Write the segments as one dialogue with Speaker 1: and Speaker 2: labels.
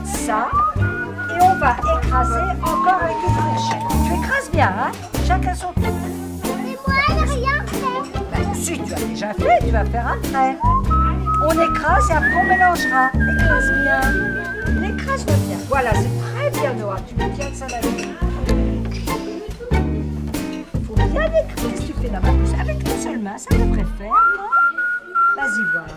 Speaker 1: ça et on va écraser encore avec une fourchette. Tu écrases bien, hein? Chacun son tour.
Speaker 2: Mais moi, elle n'a rien fait.
Speaker 1: Ben, si, tu as déjà fait, tu vas faire après. On écrase et après on mélangera. Écrase bien. Écrase-le bien. Voilà, c'est très bien, Noah. Tu me tiens ça là-dessus. Faut bien écraser. Qu'est-ce que tu fais là-bas? Avec une seule main, ça devrait faire, non? Vas-y, voilà.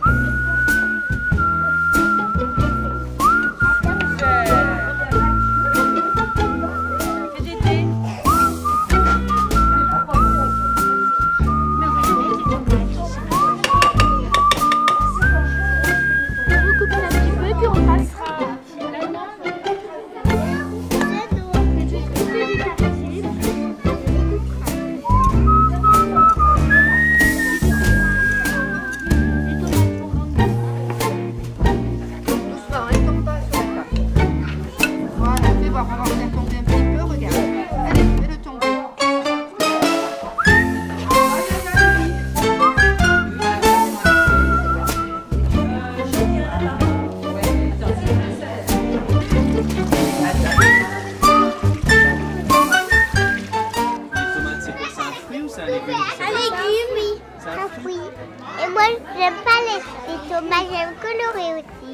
Speaker 2: J'aime pas les tomates, j'aime colorer aussi.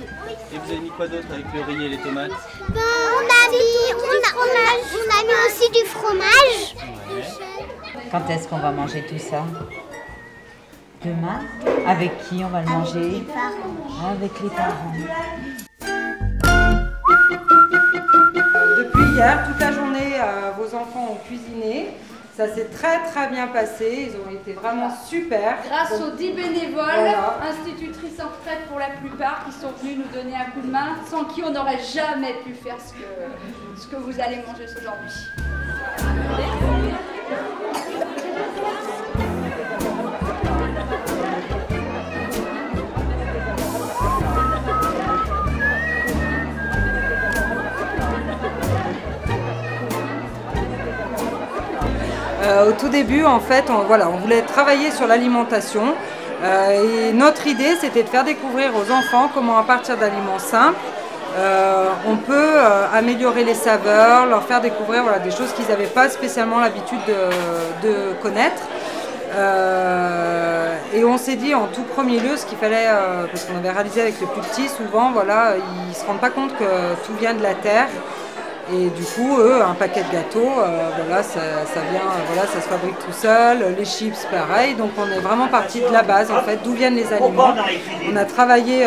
Speaker 3: Et vous avez mis quoi d'autre avec le riz et les tomates?
Speaker 2: On a mis aussi du fromage.
Speaker 3: Ouais.
Speaker 4: Quand est-ce qu'on va manger tout ça? Demain? Avec qui on va le manger?
Speaker 2: Avec les parents.
Speaker 4: Avec les parents.
Speaker 5: Depuis hier, toute la journée, vos enfants ont cuisiné. Ça s'est très bien passé, ils ont été vraiment super.
Speaker 6: Grâce aux 10 bénévoles,
Speaker 5: voilà.
Speaker 6: Institutrices en retraite pour la plupart, qui sont venus nous donner un coup de main, sans qui on n'aurait jamais pu faire ce que vous allez manger aujourd'hui.
Speaker 5: Au tout début, en fait, on voulait travailler sur l'alimentation et notre idée, c'était de faire découvrir aux enfants comment, à partir d'aliments simples, on peut améliorer les saveurs, leur faire découvrir des choses qu'ils n'avaient pas spécialement l'habitude de connaître. Et on s'est dit en tout premier lieu ce qu'il fallait, parce qu'on avait réalisé avec les plus petits, souvent, ils ne se rendent pas compte que tout vient de la terre. Et du coup, eux, un paquet de gâteaux, ça se fabrique tout seul. Les chips, pareil. Donc on est vraiment parti de la base, en fait, d'où viennent les aliments. On a travaillé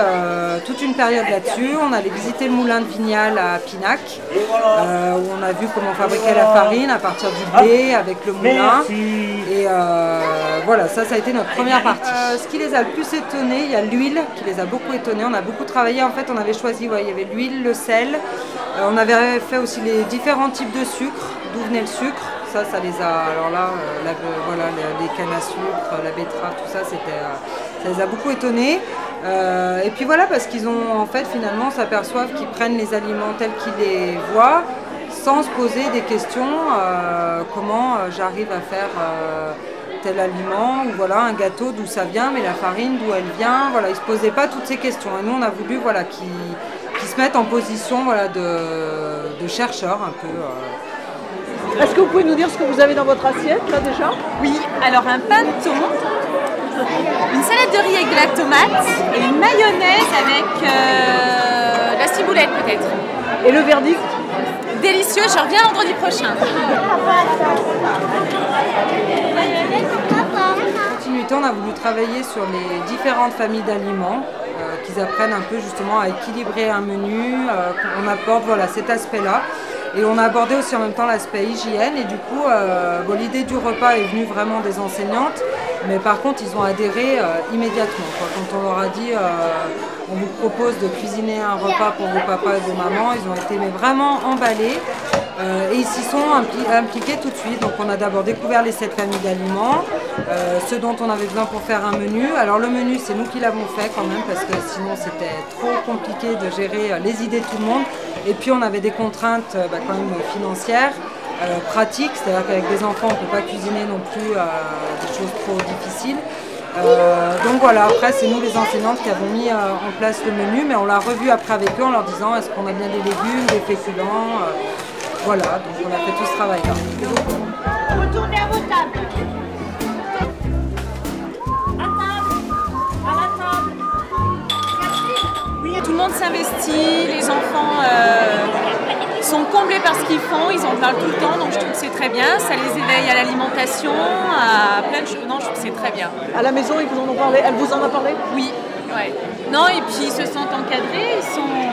Speaker 5: toute une période là-dessus. On allait visiter le moulin de Vignal à Pinac, où on a vu comment fabriquer la farine à partir du blé avec le moulin. Et voilà, ça a été notre première partie. Ce qui les a le plus étonnés, il y a l'huile qui les a beaucoup étonnés. On a beaucoup travaillé, en fait, on avait choisi, il y avait l'huile, le sel. On avait fait aussi les différents types de sucre, d'où venait le sucre. Ça les a, alors là, les cannes à sucre, la betterave, tout ça, ça les a beaucoup étonnés. Et puis voilà, parce qu'ils ont, en fait, finalement, s'aperçoivent qu'ils prennent les aliments tels qu'ils les voient, sans se poser des questions, comment j'arrive à faire tel aliment, ou voilà, un gâteau, d'où ça vient, mais la farine, d'où elle vient. Voilà, ils ne se posaient pas toutes ces questions. Et nous, on a voulu qu'ils se mettent en position de chercheurs un peu.
Speaker 7: Est-ce que vous pouvez nous dire ce que vous avez dans votre assiette là déjà?
Speaker 8: Oui, alors un pain de thon, une salade de riz avec de la tomate et une mayonnaise avec la ciboulette peut-être.
Speaker 7: Et le verdict?
Speaker 8: Délicieux, je reviens vendredi prochain.
Speaker 5: En continuité, on a voulu travailler sur les différentes familles d'aliments, qu'ils apprennent un peu justement à équilibrer un menu. On aborde cet aspect-là. Et on a abordé aussi en même temps l'aspect hygiène. Et du coup, l'idée du repas est venue vraiment des enseignantes. Mais par contre, ils ont adhéré immédiatement. Quand on leur a dit on vous propose de cuisiner un repas pour vos papas et vos mamans, ils ont été vraiment emballés. Et ils s'y sont impliqués tout de suite. Donc on a d'abord découvert les 7 familles d'aliments, ce dont on avait besoin pour faire un menu. Alors le menu, c'est nous qui l'avons fait quand même, parce que sinon c'était trop compliqué de gérer les idées de tout le monde. Et puis on avait des contraintes quand même financières, pratiques, c'est-à-dire qu'avec des enfants on ne peut pas cuisiner non plus des choses trop difficiles. Donc voilà, après c'est nous les enseignantes qui avons mis en place le menu, mais on l'a revu après avec eux en leur disant est-ce qu'on a bien des légumes, des féculents, voilà, donc on a fait tout ce travail-là.
Speaker 2: Retournez à vos tables.
Speaker 8: Tout le monde s'investit, les enfants sont comblés par ce qu'ils font, ils en parlent tout le temps, donc je trouve que c'est très bien. Ça les éveille à l'alimentation, à plein de choses. Non, je trouve que c'est très bien.
Speaker 7: À la maison, ils vous en ont parlé? Elle vous en a parlé?
Speaker 8: Oui, ouais. Non, et puis ils se sentent encadrés,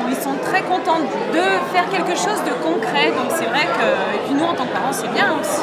Speaker 8: ils sont très contents de faire quelque chose de concret. Donc c'est vrai que, et puis nous en tant que parents, c'est bien aussi.